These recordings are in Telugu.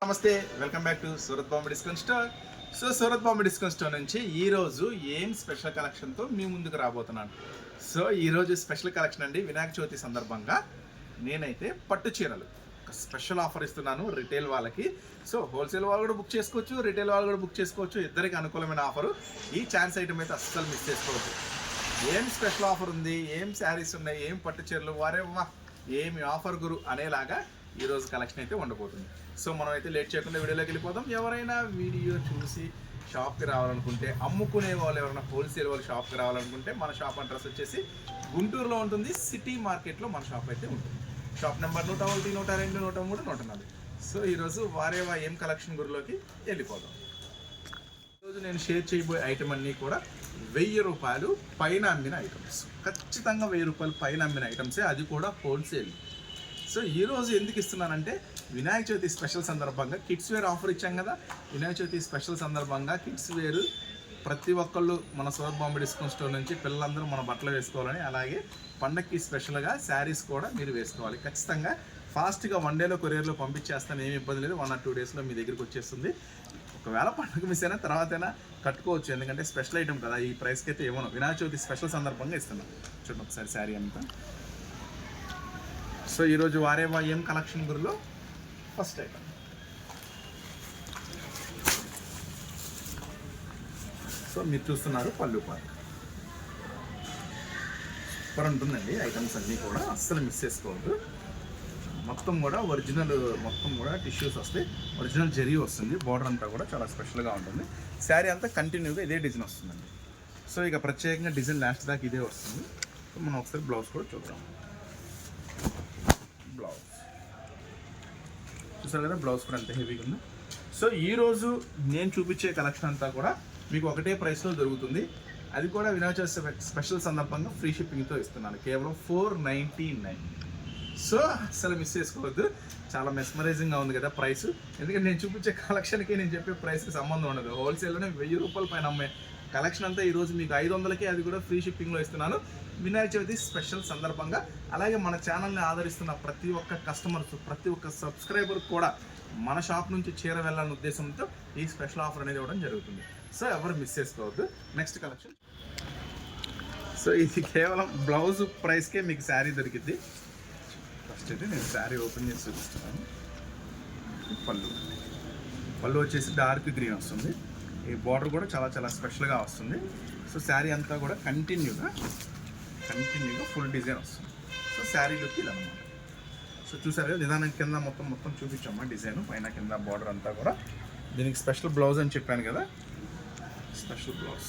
నమస్తే, welcome back to Surat Bombay discount store. Surat Bombay discount store నుంచి ఈరోజు ఏం స్పెషల్ కలెక్షన్తో మీ ముందుకు రాబోతున్నాను. ఈరోజు స్పెషల్ కలెక్షన్ అండి. వినాయక చవితి సందర్భంగా నేనైతే పట్టు చీరలు ఒక స్పెషల్ ఆఫర్ ఇస్తున్నాను రిటైల్ వాళ్ళకి. హోల్సేల్ వాళ్ళు కూడా బుక్ చేసుకోవచ్చు, రిటైల్ వాళ్ళు కూడా బుక్ చేసుకోవచ్చు. ఇద్దరికి అనుకూలమైన ఆఫరు. ఈ ఛాన్స్ ఐటమ్ అయితే అస్సలు మిస్ చేసుకోవచ్చు. ఏం స్పెషల్ ఆఫర్ ఉంది, ఏం శారీస్ ఉన్నాయి, ఏం పట్టు చీరలు, వారే వా ఏమి ఆఫర్ గురు అనేలాగా ఈరోజు కలెక్షన్ అయితే ఉండబోతుంది. మనం అయితే లేట్ చేయకుండా వీడియోలోకి వెళ్ళిపోదాం. ఎవరైనా వీడియో చూసి షాప్కి రావాలనుకుంటే, అమ్ముకునే వాళ్ళు ఎవరైనా హోల్సేల్ వాళ్ళు షాప్కి రావాలనుకుంటే మన షాప్ అడ్రస్ వచ్చేసి గుంటూరులో ఉంటుంది. సిటీ మార్కెట్లో మన షాప్ అయితే ఉంటుంది. Shop number 101, 102, 103, 104. ఈరోజు వారేవా ఏం కలెక్షన్ గురిలోకి వెళ్ళిపోదాం. ఈరోజు నేను షేర్ చేయబోయే ఐటమ్ అన్నీ కూడా 1000 రూపాయలు పైన అమ్మిన ఐటమ్స్. ఖచ్చితంగా 1000 రూపాయలు పైన అమ్మిన ఐటమ్సే, అది కూడా హోల్సేల్. ఈరోజు ఎందుకు ఇస్తున్నానంటే, వినాయక చవితి స్పెషల్ సందర్భంగా కిడ్స్ వేర్ ఆఫర్ ఇచ్చాం కదా. వినాయక చవితి స్పెషల్ సందర్భంగా కిడ్స్ వేర్ ప్రతి ఒక్కళ్ళు మన సూరత్ బాంబే డిస్కౌంట్ స్టోర్ నుంచి పిల్లలందరూ మన బట్టలు వేసుకోవాలని, అలాగే పండగకి స్పెషల్గా శారీస్ కూడా మీరు వేసుకోవాలి. ఖచ్చితంగా ఫాస్ట్గా 1 డేలో కొరియర్లో పంపించేస్తాను, ఏమి ఇబ్బంది లేదు. 1 or 2 డేస్లో మీ దగ్గరికి వచ్చేస్తుంది. ఒకవేళ పండుగ మిస్ అయినా తర్వాతైనా కట్టుకోవచ్చు, ఎందుకంటే స్పెషల్ ఐటమ్ కదా. ఈ ప్రైస్కి అయితే ఇవ్వను, వినాయక చవితి స్పెషల్ సందర్భంగా ఇస్తున్నాను. చూడండి ఒకసారి శారీ అంతా. ఈరోజు వారేవా ఏం కలెక్షన్ గురిలో ఫస్ట్ ఐటమ్. మీరు చూస్తున్నారు పళ్ళు పార్ట్. సూపర్ ఉంటుందండి ఐటమ్స్ అన్నీ కూడా, అస్సలు మిస్ చేసుకోవద్దు. మొత్తం కూడా ఒరిజినల్, మొత్తం కూడా టిష్యూస్ వస్తాయి. ఒరిజినల్ జరీ వస్తుంది. బార్డర్ అంతా కూడా చాలా స్పెషల్గా ఉంటుంది. శారీ అంతా కంటిన్యూగా ఇదే డిజైన్ వస్తుందండి. ఇక ప్రత్యేకంగా డిజైన్ లాస్ట్ దాకా ఇదే వస్తుంది. మనం ఒకసారి బ్లౌజ్ కూడా చూద్దాం. బ్లౌజ్ చూసారు కదా, బ్లౌజ్ కూడా అంత హెవీగా ఉంది. ఈరోజు నేను చూపించే కలెక్షన్ అంతా కూడా మీకు ఒకటే ప్రైస్లో దొరుకుతుంది. అది కూడా వినాయక చవితి స్పెషల్ సందర్భంగా ఫ్రీ షిప్పింగ్తో ఇస్తున్నాను, కేవలం 499. అసలు మిస్ చేసుకోవద్దు. చాలా మెస్మరైజింగ్గా ఉంది కదా ప్రైస్. ఎందుకంటే నేను చూపించే కలెక్షన్కి నేను చెప్పే ప్రైస్కి సంబంధం ఉండదు. హోల్సేల్లోనే 1000 రూపాయలు పైన అమ్మే కలెక్షన్ అంతా ఈరోజు మీకు 500కి, అది కూడా ఫ్రీ షిప్పింగ్లో ఇస్తున్నాను వినాయక చవితి స్పెషల్ సందర్భంగా. అలాగే మన ఛానల్ని ఆదరిస్తున్న ప్రతి ఒక్క కస్టమర్స్, ప్రతి ఒక్క సబ్స్క్రైబర్ కూడా మన షాప్ నుంచి వెళ్ళాలనే ఉద్దేశంతో ఈ స్పెషల్ ఆఫర్ అనేది ఇవ్వడం జరుగుతుంది. ఎవరు మిస్ చేసుకోవద్దు. Next collection. ఇది కేవలం బ్లౌజ్ ప్రైస్కే మీకు శారీ దొరికింది. ఫస్ట్ అయితే నేను శారీ ఓపెన్ చేసి చూపిస్తున్నాను. పళ్ళు వచ్చేసి డార్క్ గ్రీన్ వస్తుంది. ఈ బార్డర్ కూడా చాలా చాలా స్పెషల్గా వస్తుంది. శారీ అంతా కూడా కంటిన్యూగా ఫుల్ డిజైన్ వస్తుంది. శారీ లుక్ ఇది అనమాట. చూసారు కదా, నిదానం కింద మొత్తం చూపించామా డిజైన్, పైన కింద బార్డర్ అంతా కూడా. దీనికి స్పెషల్ బ్లౌజ్ అని చెప్పాను కదా, స్పెషల్ బ్లౌజ్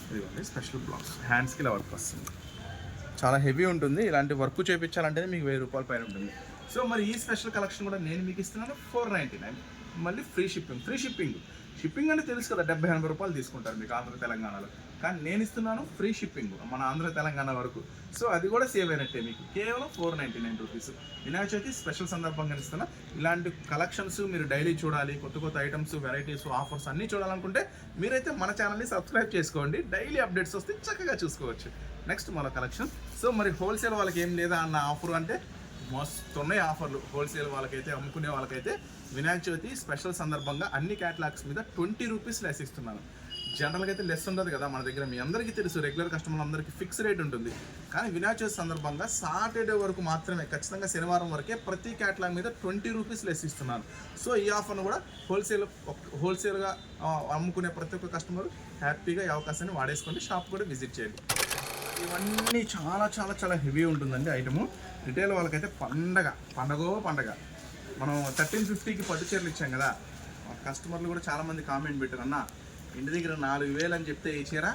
ఇదిగోండి. స్పెషల్ బ్లౌజ్ హ్యాండ్స్కి ఇలా వర్క్ వస్తుంది. చాలా హెవీ ఉంటుంది. ఇలాంటి వర్క్ చేయించాలంటే మీకు 1000 రూపాయల పైన ఉంటుంది. మరి ఈ స్పెషల్ కలెక్షన్ కూడా నేను మీకు ఇస్తున్నాను 499. మళ్ళీ ఫ్రీ షిప్పింగ్ అంటే తెలుసు కదా, 70-80 రూపాయలు తీసుకుంటారు మీకు ఆంధ్ర తెలంగాణలో. కానీ నేను ఇస్తున్నాను ఫ్రీ షిప్పింగ్ మన ఆంధ్ర తెలంగాణ వరకు. అది కూడా సేవ్ అయినట్టే మీకు, కేవలం 499 రూపీస్. వినాయక చవితి స్పెషల్ సందర్భంగా ఇస్తున్నా. ఇలాంటి కలెక్షన్స్ మీరు డైలీ చూడాలి, కొత్త ఐటమ్స్, వెరైటీస్, ఆఫర్స్ అన్నీ చూడాలనుకుంటే మీరైతే మన ఛానల్ని సబ్స్క్రైబ్ చేసుకోండి. డైలీ అప్డేట్స్ వస్తే చక్కగా చూసుకోవచ్చు. నెక్స్ట్ మన కలెక్షన్. మరి హోల్సేల్ వాళ్ళకి ఏం లేదా అన్న ఆఫర్ అంటే మస్తు ఉన్నాయి ఆఫర్లు. హోల్సేల్ వాళ్ళకైతే, అమ్ముకునే వాళ్ళకైతే వినాయక చవితి స్పెషల్ సందర్భంగా అన్ని క్యాటలాగ్స్ మీద 20 రూపీస్ లెస్ ఇస్తున్నాను. జనరల్గా అయితే లెస్ ఉండదు కదా మన దగ్గర, మీ అందరికీ తెలుసు. రెగ్యులర్ కస్టమర్లు అందరికీ ఫిక్స్ రేట్ ఉంటుంది. కానీ వినాయక చవితి సందర్భంగా సాటర్డే వరకు మాత్రమే, ఖచ్చితంగా శనివారం వరకే ప్రతి క్యాటలాగ్ మీద 20 రూపీస్ లెస్ ఇస్తున్నాను. ఈ ఆఫర్ను కూడా హోల్సేల్గా అమ్ముకునే ప్రతి ఒక్క కస్టమర్ హ్యాపీగా ఈ అవకాశాన్ని వాడేసుకోండి. షాప్ కూడా విజిట్ చేయండి. ఇవన్నీ చాలా చాలా చాలా హెవీ ఉంటుందండి ఐటము. రిటైల్ వాళ్ళకైతే పండగ. మనం 1350కి పట్టు చీరలు ఇచ్చాం కదా, కస్టమర్లు కూడా చాలామంది కామెంట్ పెట్టారు, అన్న ఇంటి దగ్గర 4000 అని చెప్తే ఈ చీర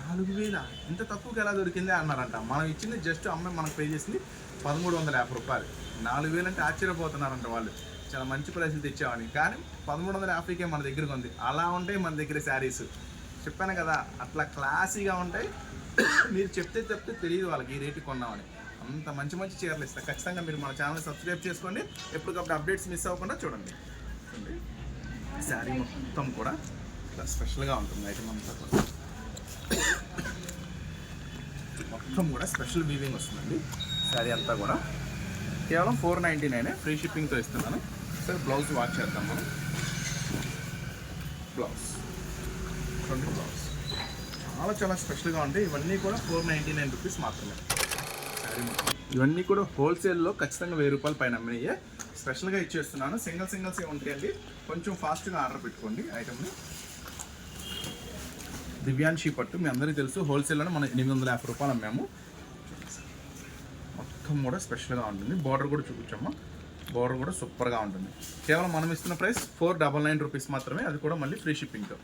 4000 ఇంత తక్కువకి ఎలా దొరికిందే అన్నారంట. మనం ఇచ్చింది జస్ట్ అమ్మాయి మనకు పే చేసింది 1350 రూపాయలు. 4000 అంటే ఆశ్చర్యపోతున్నారంట వాళ్ళు. చాలా మంచి ప్రైస్లు తెచ్చామని. కానీ 1350కే మన దగ్గరకు ఉంది. అలా ఉంటాయి మన దగ్గర శారీస్. చెప్పాను కదా, అట్లా క్లాసీగా ఉంటాయి. మీరు చెప్తే తెలియదు వాళ్ళకి ఈ రేటు కొన్నామని. అంత మంచి చీరలు ఇస్తాయి. ఖచ్చితంగా మీరు మన ఛానల్ సబ్స్క్రైబ్ చేసుకోండి. ఎప్పటికప్పుడు అప్డేట్స్ మిస్ అవ్వకుండా చూడండి. శారీ మొత్తం కూడా ఇలా స్పెషల్గా ఉంటుంది. ఐటమ్ అంతా కూడా మొత్తం కూడా స్పెషల్ వీవింగ్ వస్తుందండి. శారీ అంతా కూడా కేవలం 499 ఫ్రీ షిప్పింగ్తో ఇస్తున్నాను. సార్ బ్లౌజ్ వాచ్ చేద్దాం మనం. బ్లౌజ్ చూడండి, బ్లౌజ్ చాలా స్పెషల్గా ఉంటాయి. ఇవన్నీ కూడా 499 రూపీస్ మాత్రమే. శారీ మొత్తం ఇవన్నీ కూడా హోల్సేల్లో ఖచ్చితంగా 1000 రూపాయల పైన అమ్మినాయే. స్పెషల్గా ఇచ్చేస్తున్నాను. సింగిల్సే ఉంటాయండి. కొంచెం ఫాస్ట్గా ఆర్డర్ పెట్టుకోండి ఐటమ్ని. దివ్యాంశి పట్టు మీ అందరికీ తెలుసు, హోల్సేల్లోనే మనం 850 రూపాయలు అమ్మాము. మొత్తం కూడా స్పెషల్గా ఉంటుంది. బార్డర్ కూడా చూపించమ్మా. బార్డర్ కూడా సూపర్గా ఉంటుంది. కేవలం మనం ఇస్తున్న ప్రైస్ 499 రూపీస్ మాత్రమే, అది కూడా మళ్ళీ ఫ్రీ షిప్పింగ్తో.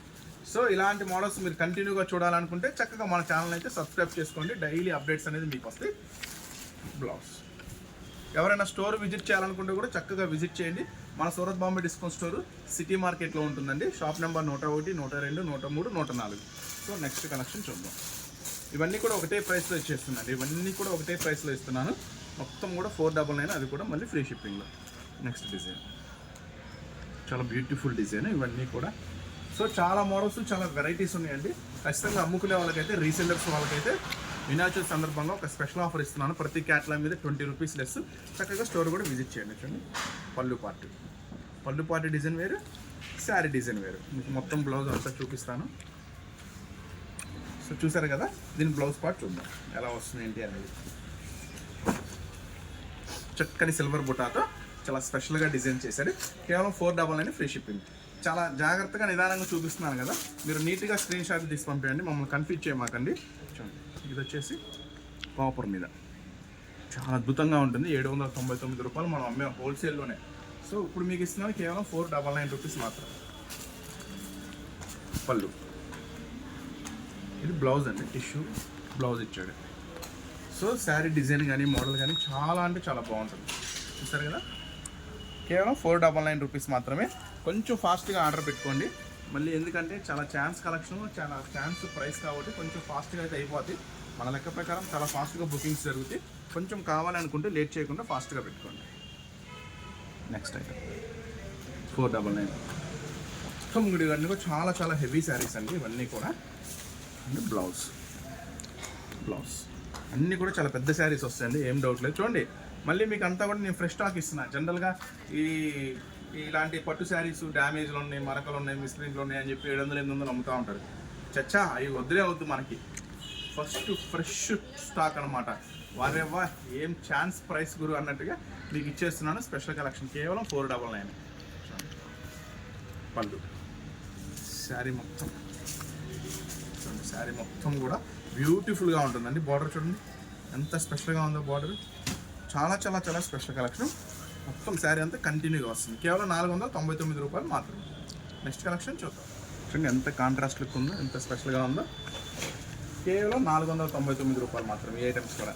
సో ఇలాంటి మోడల్స్ మీరు కంటిన్యూగా చూడాలనుకుంటే చక్కగా మన ఛానల్ అయితే సబ్స్క్రైబ్ చేసుకోండి. డైలీ అప్డేట్స్ అనేది మీకు వస్తాయి. బ్లౌజ్ ఎవరైనా స్టోర్ విజిట్ చేయాలనుకుంటే కూడా చక్కగా విజిట్ చేయండి. మన Surat Bombay discount store city మార్కెట్లో ఉంటుందండి. Shop number 101, 102, 103, 104. So next collection చూద్దాం. ఇవన్నీ కూడా ఒకటే ప్రైస్లో ఇచ్చేస్తున్నాను. ఇవన్నీ కూడా ఒకటే ప్రైస్లో ఇస్తున్నాను. మొత్తం కూడా 499, అది కూడా మళ్ళీ ఫ్రీ షిప్పింగ్లో. నెక్స్ట్ డిజైన్ చాలా బ్యూటిఫుల్ డిజైన్ ఇవన్నీ కూడా. సో చాలా మోడల్స్, చాలా వెరైటీస్ ఉన్నాయండి. ఖచ్చితంగా అమ్ముకునే వాళ్ళకైతే, రీసెల్లర్స్ వాళ్ళకైతే వినాయక చవితి సందర్భంగా ఒక స్పెషల్ ఆఫర్ ఇస్తున్నాను. ప్రతి క్యాటలాగ్ మీద 20 రూపీస్ లెస్. చక్కగా స్టోర్ కూడా విజిట్ చేయండి. చూడండి, పళ్ళు పార్టీ డిజైన్ వేరు, శారీ డిజైన్ వేరు. మీకు మొత్తం బ్లౌజ్ అంతా చూపిస్తాను. సో చూసారు కదా, దీని బ్లౌజ్ పార్ట్ చూద్దాం ఎలా వస్తుంది ఏంటి అనేది. చక్కని సిల్వర్ బుటాతో చాలా స్పెషల్గా డిజైన్ చేశారు. కేవలం 499 ఫ్రీ షిప్పింగ్. చాలా జాగ్రత్తగా నిదానంగా చూపిస్తున్నాను కదా, మీరు నీట్గా స్క్రీన్ షాట్ తీసి పంపేయండి. మమ్మల్ని కన్ఫ్యూజ్ చేయమాకండి. చూడండి, ఇది వచ్చేసి కాపర్ మీద చాలా అద్భుతంగా ఉంటుంది. 799 రూపాయలు మనం అమ్మే హోల్సేల్లోనే. సో ఇప్పుడు మీకు ఇస్తున్నాను కేవలం 499 రూపీస్ మాత్రమే. పళ్ళు, ఇది బ్లౌజ్ అండి, టిష్యూ బ్లౌజ్ ఇచ్చాడు. సో శారీ డిజైన్ కానీ మోడల్ కానీ చాలా అంటే చాలా బాగుంటుంది. చూస్తారు కదా, కేవలం 499 రూపీస్ మాత్రమే. కొంచెం ఫాస్ట్గా ఆర్డర్ పెట్టుకోండి మళ్ళీ, ఎందుకంటే చాలా ఛాన్స్ కలెక్షన్, చాలా ఛాన్స్ ప్రైస్ కాబట్టి కొంచెం ఫాస్ట్గా అయితే అయిపోతుంది. మన లెక్క ప్రకారం చాలా ఫాస్ట్గా బుకింగ్స్ జరుగుతాయి. కొంచెం కావాలనుకుంటే లేట్ చేయకుండా ఫాస్ట్గా పెట్టుకోండి. Next item 499. మొత్తం ఇవన్నీ కూడా చాలా హెవీ శారీస్ అండి ఇవన్నీ కూడా. అండ్ బ్లౌజ్ అన్నీ కూడా చాలా పెద్ద శారీస్ వస్తాయండి, ఏం డౌట్ లేదు. చూడండి, మళ్ళీ మీకు అంతా కూడా నేను ఫ్రెష్ స్టాక్ ఇస్తున్నాను. జనరల్గా ఇలాంటి పట్టు శారీస్ డ్యామేజ్లు ఉన్నాయి, మరకలు ఉన్నాయి, మిస్ప్రింట్లు ఉన్నాయి అని చెప్పి 700-800 అమ్ముతూ ఉంటారు. చచ్చా అవి వద్దులే అవుతుంది మనకి. ఫస్ట్ ఫ్రెష్ స్టాక్ అనమాట. వారేవా ఏం ఛాన్స్ ప్రైస్ గురు అన్నట్టుగా మీకు ఇచ్చేస్తున్నాను. స్పెషల్ కలెక్షన్ కేవలం 499. పళ్ళు, శారీ మొత్తం చూడండి, శారీ మొత్తం కూడా బ్యూటిఫుల్గా ఉంటుందండి. బార్డర్ చూడండి ఎంత స్పెషల్గా ఉందో. బార్డర్ చాలా స్పెషల్ కలెక్షన్. మొత్తం శారీ అంతా కంటిన్యూగా వస్తుంది. కేవలం 499 రూపాయలు మాత్రమే. నెక్స్ట్ కలెక్షన్ చూద్దాం. చూడండి ఎంత కాంట్రాస్ట్ లుక్ ఉందో, ఎంత స్పెషల్గా ఉందో. కేవలం 499 రూపాయలు మాత్రమే. ఈ ఐటమ్స్ కూడా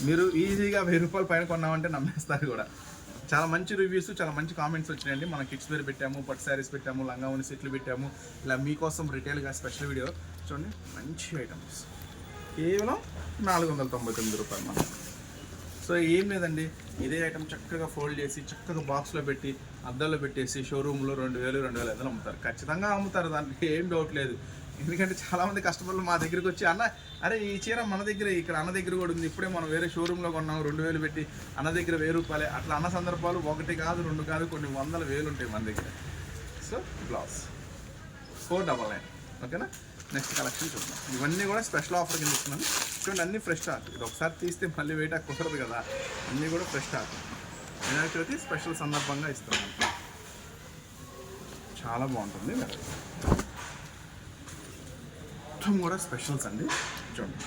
మీరు ఈజీగా 1000 రూపాయలు పైన కొన్నామంటే నమ్మేస్తారు కూడా. చాలా మంచి రివ్యూస్, చాలా మంచి కామెంట్స్ వచ్చినాయండి. మనం కిడ్స్ వేర్ పెట్టాము, పట్టు శారీస్ పెట్టాము, లంగావని సెట్లు పెట్టాము. ఇలా మీకోసం రిటైల్గా స్పెషల్ వీడియో చూడండి. మంచి ఐటమ్స్ కేవలం 499 రూపాయలు మాత్రం. సో ఏం లేదండి, ఇదే ఐటమ్ చక్కగా ఫోల్డ్ చేసి చక్కగా బాక్స్లో పెట్టి అద్దాల్లో పెట్టేసి షోరూంలో 2000-2500 అమ్ముతారు. ఖచ్చితంగా అమ్ముతారు, దానికి ఏం డౌట్ లేదు. ఎందుకంటే చాలామంది కస్టమర్లు మా దగ్గరికి వచ్చి, అన్న అరే ఈ చీర మన దగ్గర, ఇక్కడ అన్న దగ్గర కూడా ఉంది, ఇప్పుడే మనం వేరే షోరూంలో కొన్నాము 2000 పెట్టి, అన్న దగ్గర 1000 రూపాయలే. అట్లా అన్న సందర్భాలు 1 కాదు 2 కాదు, కొన్ని 100,000 ఉంటాయి మన దగ్గర. So blouse 499. ఓకేనా. నెక్స్ట్ కలెక్షన్ చూద్దాం. ఇవన్నీ కూడా స్పెషల్ ఆఫర్ కింద ఇస్తున్నాను. చూడండి అన్నీ ఫ్రెష్ స్టాక్. ఇది ఒకసారి తీస్తే మళ్ళీ వెయిట్ కుదరదు కదా, అన్నీ కూడా fresh stock. Vinayaka Chavithi special సందర్భంగా ఇస్తున్నాను. చాలా బాగుంటుంది. మొత్తం కూడా స్పెషల్స్ అండి. చూడండి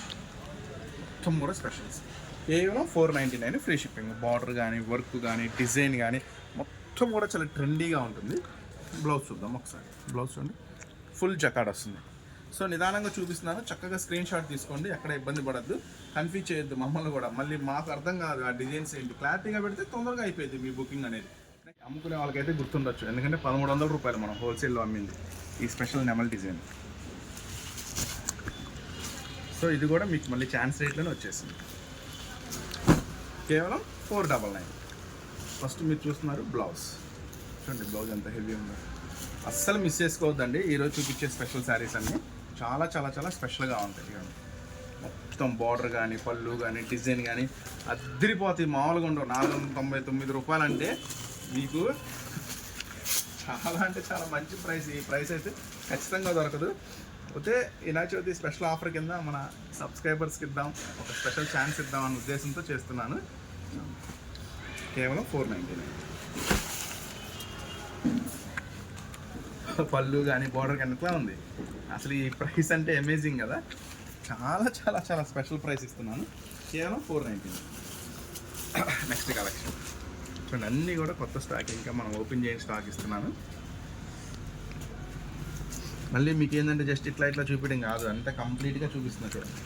మొత్తం కూడా స్పెషల్స్. కేవలం 499 ఫ్రీ షిప్పింగ్. బార్డర్ కానీ, వర్క్ కానీ, డిజైన్ కానీ మొత్తం కూడా చాలా ట్రెండీగా ఉంటుంది. బ్లౌజ్ చూద్దాం ఒకసారి. బ్లౌజ్ చూడండి, ఫుల్ జకాడ్ వస్తుంది. సో నిదానంగా చూపిస్తున్నాను, చక్కగా స్క్రీన్ షాట్ తీసుకోండి. ఎక్కడ ఇబ్బంది పడద్దు, కన్ఫ్యూజ్ చేయొద్దు మమ్మల్ని కూడా. మళ్ళీ మాకు అర్థం కాదు ఆ డిజైన్స్ ఏంటి. క్లారిటీగా పెడితే తొందరగా అయిపోయింది మీ బుకింగ్ అనేది. అమ్ముకునే వాళ్ళకైతే గుర్తుండొచ్చు, ఎందుకంటే 1300 రూపాయలు మనం హోల్సేల్లో అమ్మింది ఈ స్పెషల్ నెమల్ డిజైన్. సో ఇది కూడా మీకు మళ్ళీ ఛాన్స్ రేట్లోనే వచ్చేసింది. కేవలం 499. ఫస్ట్ మీరు చూస్తున్నారు బ్లౌజ్. చూడండి బ్లౌజ్ ఎంత హెవీ ఉందో. అస్సలు మిస్ చేసుకోవద్దండి ఈరోజు చూపించే స్పెషల్ శారీస్ అన్నీ. చాలా స్పెషల్గా ఉంటాయి. మొత్తం మొత్తం బార్డర్ కానీ పళ్ళు కానీ డిజైన్ కానీ అద్దరిపోతాయి, మామూలుగా ఉండవు. 499 రూపాయలు అంటే మీకు చాలా అంటే చాలా మంచి ప్రైస్. ఈ ప్రైస్ అయితే ఖచ్చితంగా దొరకదు. అయితే వినాయక చవితి స్పెషల్ ఆఫర్ కింద మన సబ్స్క్రైబర్స్కి ఇద్దాం, ఒక స్పెషల్ ఛాన్స్ ఇద్దాం అనే ఉద్దేశంతో చేస్తున్నాను. కేవలం 499. పళ్ళు కానీ బార్డర్ కానీ ఎట్లా ఉంది అసలు. ఈ ప్రైస్ అంటే అమేజింగ్ కదా. చాలా చాలా చాలా స్పెషల్ ప్రైస్ ఇస్తున్నాను, కేవలం 499. నెక్స్ట్ కలెక్షన్ చూడండి, అన్నీ కూడా కొత్త స్టాక్, ఇంకా మనం ఓపెన్ చేయని స్టాక్ ఇస్తున్నాను. మళ్ళీ మీకు ఏంటంటే జస్ట్ ఇట్లా ఇట్లా చూపించడం కాదు, అంతా కంప్లీట్గా చూపిస్తున్నా చూడండి.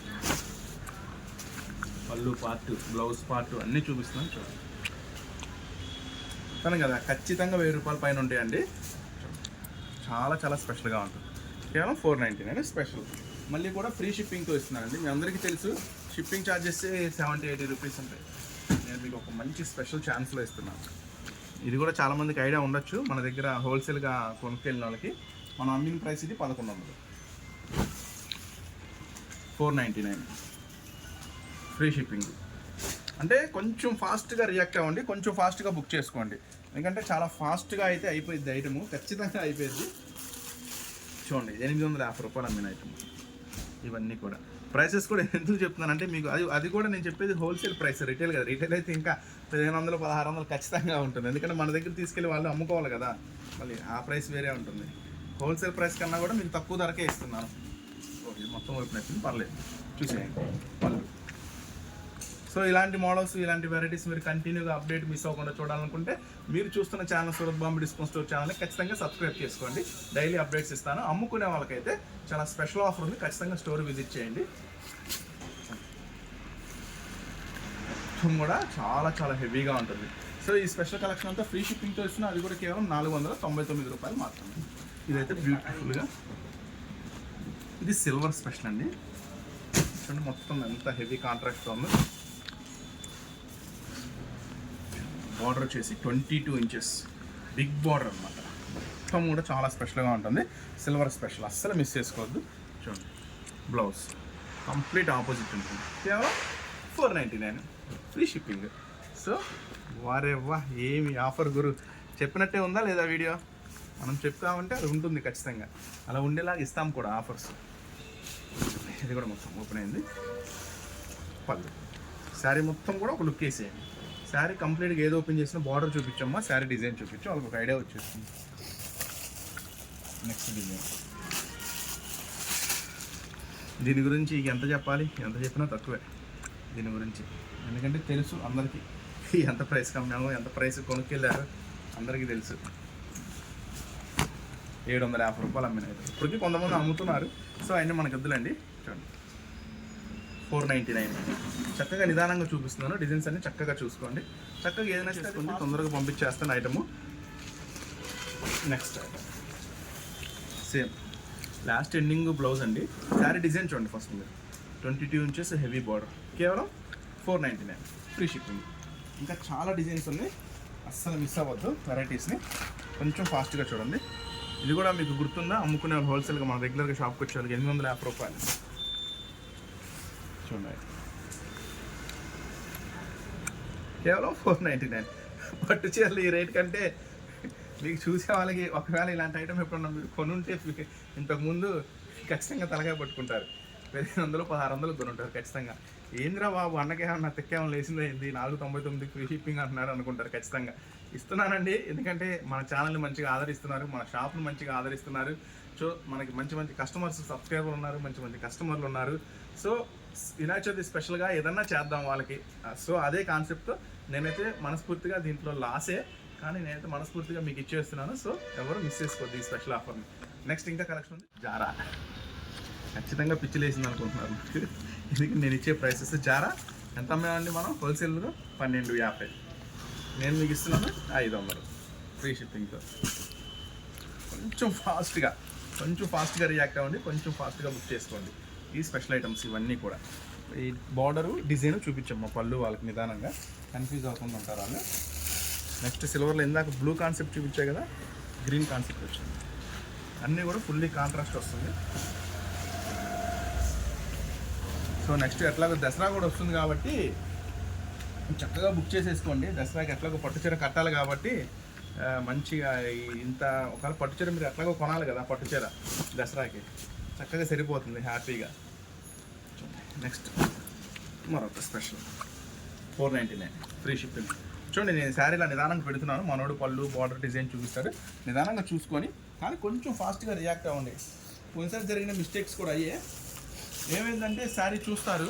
పళ్ళు పార్ట్, బ్లౌజ్ పార్ట్ అన్నీ చూపిస్తున్నాను చూడండి. తను కదా ఖచ్చితంగా 1000 రూపాయల పైన ఉంటాయండి. చాలా చాలా స్పెషల్గా ఉంటుంది, కేవలం 499 స్పెషల్. మళ్ళీ కూడా ఫ్రీ షిప్పింగ్తో ఇస్తున్నానండి. మీ అందరికీ తెలుసు షిప్పింగ్ ఛార్జెస్ 70-80 రూపీస్ ఉంటాయి. నేను మీకు ఒక మంచి స్పెషల్ ఛాన్స్లో ఇస్తున్నాను. ఇది కూడా చాలామందికి ఐడియా ఉండొచ్చు. మన దగ్గర హోల్సేల్గా కొనుక్కెళ్ళిన వాళ్ళకి మనం అమ్మిన ప్రైస్ ఇది 1100. 499 ఫ్రీ షిప్పింగ్. అంటే కొంచెం ఫాస్ట్గా రియాక్ట్ అవ్వండి, కొంచెం ఫాస్ట్గా బుక్ చేసుకోండి. ఎందుకంటే చాలా ఫాస్ట్గా అయితే అయిపోయింది ఐటము, ఖచ్చితంగా అయిపోయింది. చూడండి 850 రూపాయలు అమ్మిన ఐటమ్. ఇవన్నీ కూడా ప్రైసెస్ కూడా ఎందుకు చెప్తున్నానంటే మీకు అది కూడా నేను చెప్పేది హోల్సేల్ ప్రైస్, రిటైల్ కదా. రిటైల్ అయితే ఇంకా 1500-1600 ఖచ్చితంగా ఉంటుంది. ఎందుకంటే మన దగ్గర తీసుకెళ్ళి వాళ్ళు అమ్ముకోవాలి కదా, మళ్ళీ ఆ ప్రైస్ వేరే ఉంటుంది. హోల్సేల్ ప్రైస్ కన్నా కూడా మీకు తక్కువ ధరకే ఇస్తున్నాను. ఇది మొత్తం ఓపెన్ అయిపోయింది, పర్లేదు చూసేయండి పళ్ళు. సో ఇలాంటి మోడల్స్, ఇలాంటి వెరైటీస్ మీరు కంటిన్యూగా అప్డేట్ మిస్ అవ్వకుండా చూడాలనుకుంటే మీరు చూస్తున్న channel Surat Bombay discount store ఛానల్ని ఖచ్చితంగా సబ్స్క్రైబ్ చేసుకోండి. డైలీ అప్డేట్స్ ఇస్తాను. అమ్ముకునే వాళ్ళకైతే చాలా స్పెషల్ ఆఫర్ ఉంది, ఖచ్చితంగా స్టోర్ విజిట్ చేయండి. కూడా చాలా చాలా హెవీగా ఉంటుంది. సో ఈ స్పెషల్ కలెక్షన్ అంతా ఫ్రీ షిప్పింగ్తో ఇస్తున్నా, అది కూడా కేవలం 499 రూపాయలు మాత్రమే. ఇదైతే బ్యూటిఫుల్గా, ఇది సిల్వర్ స్పెషల్ అండి. చూడండి మొత్తం ఎంత హెవీ కాంట్రాక్ట్తో ఉంది. బార్డర్ వచ్చేసి 22 ఇంచెస్ బిగ్ బార్డర్ అనమాట. మొత్తం కూడా చాలా స్పెషల్గా ఉంటుంది, సిల్వర్ స్పెషల్, అస్సలు మిస్ చేసుకోవద్దు. చూడండి బ్లౌజ్ కంప్లీట్ ఆపోజిట్ ఉంటుంది, కేవలం 499 ఫ్రీ షిప్పింగ్. సో వారేవ్వా ఏమి ఆఫర్ గురు, చెప్పినట్టే ఉందా లేదా వీడియో? మనం చెప్తామంటే అది ఉంటుంది ఖచ్చితంగా, అలా ఉండేలాగా ఇస్తాం కూడా ఆఫర్స్. ఇది కూడా మొత్తం ఓపెన్ అయింది. పళ్ళు, శారీ మొత్తం కూడా ఒక లుక్ వేసేయండి. శారీ కంప్లీట్గా ఏదో ఓపెన్ చేసినా బార్డర్ చూపించమ్మా, శారీ డిజైన్ చూపించాం, వాళ్ళకి ఒక ఐడియా వచ్చేస్తుంది. నెక్స్ట్ డిజైన్, దీని గురించి ఎంత చెప్పాలి, ఎంత చెప్పినా తక్కువే దీని గురించి. ఎందుకంటే తెలుసు అందరికీ ఎంత ప్రైస్ కమ్మామో, ఎంత ప్రైస్ కొనుక్కెళ్ళారో అందరికీ తెలుసు. 750 రూపాయలు అమ్మిన. ఇప్పటికీ కొంతమంది అమ్ముతున్నారు, సో అయినా మనకు వద్దులండి. చూడండి 499. చక్కగా నిదానంగా చూపిస్తున్నాను, డిజైన్స్ అన్ని చక్కగా చూసుకోండి. చక్కగా ఏదైనా చేసుకోండి, తొందరగా పంపించేస్తాను item. Next item same last ending blouse అండి. శారీ డిజైన్ చూడండి ఫస్ట్ మీరు, 22 ఇంచెస్ హెవీ బార్డర్, కేవలం 499 ఫ్రీ షిప్పింగ్. ఇంకా చాలా డిజైన్స్ ఉన్నాయి, అస్సలు మిస్ అవ్వద్దు వెరైటీస్ని. కొంచెం ఫాస్ట్గా చూడండి. ఇది కూడా మీకు గుర్తుందా, అమ్ముకునే వాళ్ళు హోల్సేల్గా మన రెగ్యులర్గా షాప్కి వచ్చే వాళ్ళకి 850 రూపాయలు. చూడండి కేవలం 499. పట్టు చీరలు ఈ రేట్ కంటే మీకు చూసే వాళ్ళకి, ఒకవేళ ఇలాంటి ఐటమ్ ఎప్పుడన్నా మీరు కొనుంటే ఇంతకుముందు ఖచ్చితంగా తలకాయ పట్టుకుంటారు. 1500-1600 కొనుంటారు ఖచ్చితంగా. ఏంద్రా బాబు అన్నకేమన్నా తెక్కేమన్నా లేసింది, 499 ఫ్రీ షిప్పింగ్ అంటున్నారు అనుకుంటారు. ఖచ్చితంగా ఇస్తున్నానండి, ఎందుకంటే మన ఛానల్ని మంచిగా ఆదరిస్తున్నారు, మన షాప్ను మంచిగా ఆదరిస్తున్నారు. సో మనకి మంచి మంచి కస్టమర్స్, సబ్స్క్రైబర్లు ఉన్నారు, మంచి మంచి కస్టమర్లు ఉన్నారు. సో వినాయక చవితి స్పెషల్గా ఏదన్నా చేద్దాం వాళ్ళకి. సో అదే కాన్సెప్ట్తో నేనైతే మనస్ఫూర్తిగా, దీంట్లో లాసే కానీ నేనైతే మనస్ఫూర్తిగా మీకు ఇచ్చేస్తున్నాను. సో ఎవరు మిస్ చేసుకోవద్దు ఈ స్పెషల్ ఆఫర్ని. నెక్స్ట్ ఇంకా కలెక్షన్ ఉంది, జారా. ఖచ్చితంగా పిచ్చిలేసింది అనుకుంటున్నారు, ఎందుకంటే నేను ఇచ్చే ప్రైసెస్. జారా ఎంత అమ్మామండి మనం హోల్సేల్లో? 1250. నేను మీకు ఇస్తున్నాను 500 ఫ్రీ షిప్పింగ్తో. కొంచెం ఫాస్ట్గా రియాక్ట్ అవ్వండి, కొంచెం ఫాస్ట్గా బుక్ చేసుకోండి ఈ స్పెషల్ ఐటమ్స్ ఇవన్నీ కూడా. ఈ బార్డరు డిజైన్ చూపించాము పళ్ళు, వాళ్ళకి నిదానంగా కన్ఫ్యూజ్ అవ్వకుండా ఉంటారు వాళ్ళు. నెక్స్ట్ సిల్వర్లో ఇందాక బ్లూ కాన్సెప్ట్ చూపించాయి కదా, గ్రీన్ కాన్సెప్ట్ వచ్చింది. అన్నీ కూడా ఫుల్లీ కాంట్రాస్ట్ వస్తుంది. సో నెక్స్ట్ ఎట్లాగో దసరా కూడా వస్తుంది కాబట్టి చక్కగా బుక్ చేసేసుకోండి. దసరాకి ఎట్లాగో పట్టుచీర కట్టాలి కాబట్టి మంచిగా ఇంత ఒకవేళ పట్టుచీర మీరు ఎట్లాగో కొనాలి కదా, పట్టుచీర దసరాకి చక్కగా సరిపోతుంది హ్యాపీగా. నెక్స్ట్ మరొక స్పెషల్ 499 ఫ్రీ షిప్పింగ్. చూడండి నేను శారీలో నిదానంగా పెడుతున్నాను. మనోడు పళ్ళు బార్డర్ డిజైన్ చూపిస్తాడు, నిదానంగా చూసుకొని కానీ కొంచెం ఫాస్ట్గా రియాక్ట్ అవ్వండి. కొన్నిసారి జరిగిన మిస్టేక్స్ కూడా అయ్యే. ఏమైందంటే శారీ చూస్తారు,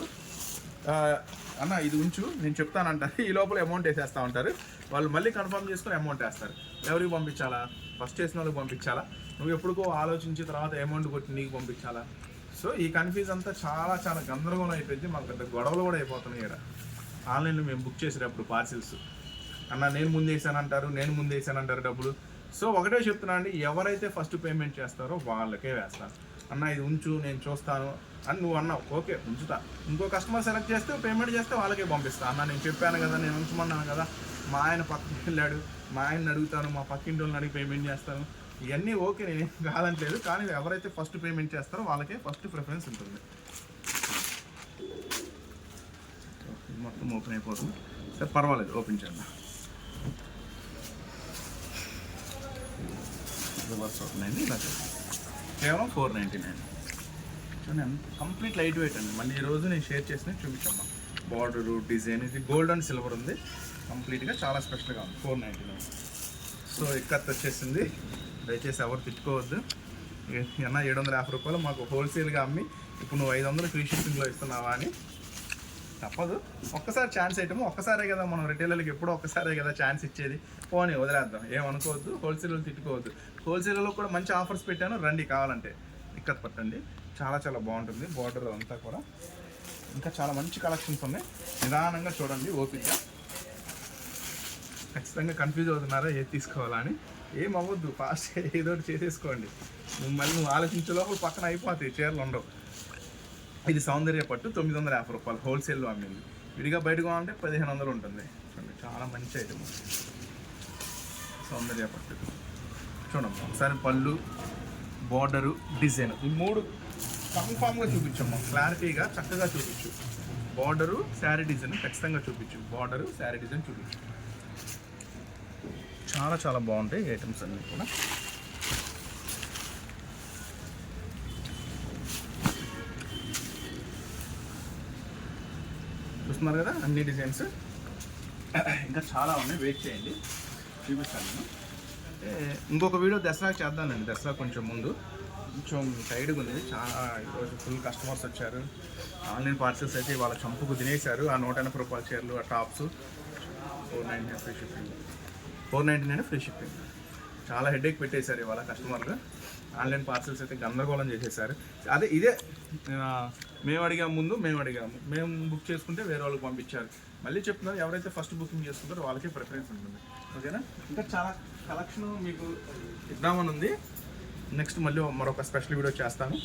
అన్న ఇది ఉంచు నేను చెప్తానంటారు, ఈ లోపల అమౌంట్ వేసేస్తూ ఉంటారు. వాళ్ళు మళ్ళీ కన్ఫర్మ్ చేసుకొని అమౌంట్ వేస్తారు. ఎవరికి పంపించాలా? ఫస్ట్ చేసిన వాళ్ళకి పంపించాలా? నువ్వు ఎప్పుడుకో ఆలోచించి తర్వాత అమౌంట్ కొట్టి నీకు పంపించాలా? సో ఈ కన్ఫ్యూజ్ అంతా చాలా చాలా గందరగోళం అయిపోయింది. మాకు పెద్ద గొడవలు కూడా అయిపోతున్నాయి ఇక్కడ ఆన్లైన్లో మేము బుక్ చేసేటప్పుడు పార్సిల్స్. అన్న నేను ముందు వేసానంటారు డబ్బులు. సో ఒకటే చెప్తున్నా అండి, ఎవరైతే ఫస్ట్ పేమెంట్ చేస్తారో వాళ్ళకే వేస్తాను. అన్న ఇది ఉంచు నేను చూస్తాను అని నువ్వు అన్నావు, ఓకే ఉంచుతా. ఇంకో కస్టమర్ సెలెక్ట్ చేస్తే పేమెంట్ చేస్తే వాళ్ళకే పంపిస్తాను. అన్న నేను చెప్పాను కదా, నేను ఉంచమన్నాను కదా, మా ఆయన పక్కకి వెళ్ళాడు, మా ఆయన్ని అడుగుతాను, మా పక్కింటి వాళ్ళని అడిగి పేమెంట్ చేస్తాను, ఇవన్నీ ఓకే నేను కాదంటలేదు. కానీ ఎవరైతే ఫస్ట్ పేమెంట్ చేస్తారో వాళ్ళకే ఫస్ట్ ప్రిఫరెన్స్ ఉంటుంది. మొత్తం ఓపెన్ అయిపోతుంది సార్, పర్వాలేదు ఓపెన్ చేద్దాం. రివర్స్ ఓపెన్ అయింది. ఇలా కేవలం 499. చూడండి కంప్లీట్ లైట్ వెయిట్ అండి. మళ్ళీ ఈరోజు నేను షేర్ చేసినవి చూపించాను. బార్డరు డిజైన్ ఇది గోల్డ్ అండ్ సిల్వర్ ఉంది, కంప్లీట్గా చాలా స్పెషల్గా ఉంది. 499. సో ఇక్కత్ వచ్చేసింది. దయచేసి ఎవరు తిట్టుకోవద్దు. ఏమన్నా 750 రూపాయలు మాకు హోల్సేల్గా అమ్మి ఇప్పుడు నువ్వు 500 ఫ్రీ షిప్పింగ్లో ఇస్తున్నావా అని. తప్పదు, ఒక్కసారి ఛాన్స్ ఐటమ్ ఒక్కసారే కదా, మనం రిటైలర్కి ఎప్పుడో ఒక్కసారే కదా ఛాన్స్ ఇచ్చేది. పోనీ వదిలేద్దాం, ఏమనుకోవద్దు, హోల్సేలర్లు తిట్టుకోవద్దు. హోల్సేలర్లో కూడా మంచి ఆఫర్స్ పెట్టాను, రండి కావాలంటే ఇక్కత్ పట్టండి, చాలా చాలా బాగుంటుంది. బార్డర్ అంతా కూడా ఇంకా చాలా మంచి కలెక్షన్స్ ఉన్నాయి. నిదానంగా చూడండి ఓపిక్గా. ఖచ్చితంగా కన్ఫ్యూజ్ అవుతున్నారా ఏది తీసుకోవాలా అని. ఏం అవ్వద్దు, ఫాస్ట్గా ఏదో ఒకటి చేసేసుకోండి. నువ్వు ఆలోచించే లోపల పక్కన అయిపోతాయి, చీరలు ఉండవు. ఇది సౌందర్య పట్టు 950 రూపాయలు హోల్సేల్లో అమ్మింది. విడిగా బయట కొనాలంటే 1500 ఉంటుంది. చూడండి చాలా మంచి ఐటమ్ సౌందర్య పట్టు. చూడమ్మా ఒకసారి పళ్ళు బార్డరు డిజైన్ ఈ మూడు కన్ఫామ్గా చూపించమ్మా, క్లారిటీగా చక్కగా చూపించు. బార్డరు శారీ డిజైన్ ఖచ్చితంగా చూపించు, బార్డరు శారీ డిజైన్ చూపించు. చాలా చాలా బాగుంటాయి ఐటమ్స్ అన్నీ కూడా. చూస్తున్నారు కదా అన్ని డిజైన్స్, ఇంకా చాలా ఉన్నాయి, వెయిట్ చేయండి చూపిస్తాను నేను. అంటే ఇంకొక వీడియో దసరాకి చేద్దానండి, దసరా కొంచెం ముందు. కొంచెం టైడ్గా ఉంది, చాలా ఈరోజు ఫుల్ కస్టమర్స్ వచ్చారు. ఆన్లైన్ పార్సల్స్ అయితే వాళ్ళ చంపుకు తినేశారు. ఆ 180 రూపాయల చీరలు, ఆ tops 499 free shipping. 499 free shipping. చాలా హెడేక్ పెట్టేశారు ఇవాళ కస్టమర్లు. ఆన్లైన్ పార్సల్స్ అయితే గందరగోళం చేసేసారు. అదే ఇదే మేము అడిగాము, మేము బుక్ చేసుకుంటే వేరే వాళ్ళకి పంపించారు. మళ్ళీ చెప్తున్నారు, ఎవరైతే ఫస్ట్ బుకింగ్ చేసుకుంటారో వాళ్ళకే ప్రిఫరెన్స్ ఉంటుంది. ఓకేనా? ఇంకా చాలా కలెక్షన్ మీకు ఇద్దామని ఉంది. నెక్స్ట్ మళ్ళీ మరొక స్పెషల్ వీడియో చేస్తాను.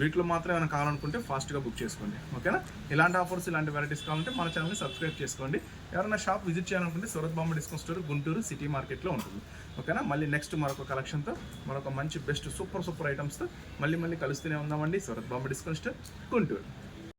వీటిలో మాత్రం ఏమైనా కావాలనుకుంటే ఫాస్ట్గా బుక్ చేసుకోండి. ఓకేనా? ఇలాంటి ఆఫర్స్ ఇలాంటి వెరైటీస్ కావాలంటే మన ఛానల్ని సబ్స్క్రైబ్ చేసుకోండి. ఎవరైనా షాప్ విజిట్ చేయాలనుకుంటే Surat Bombay discount store Guntur city మార్కెట్లో ఉంటుంది. ఓకేనా? మళ్ళీ నెక్స్ట్ మరొక కలెక్షన్తో మరొక మంచి బెస్ట్ సూపర్ ఐటమ్స్తో మళ్ళీ కలుస్తూనే ఉందామండి. Surat Bombay discount store Guntur.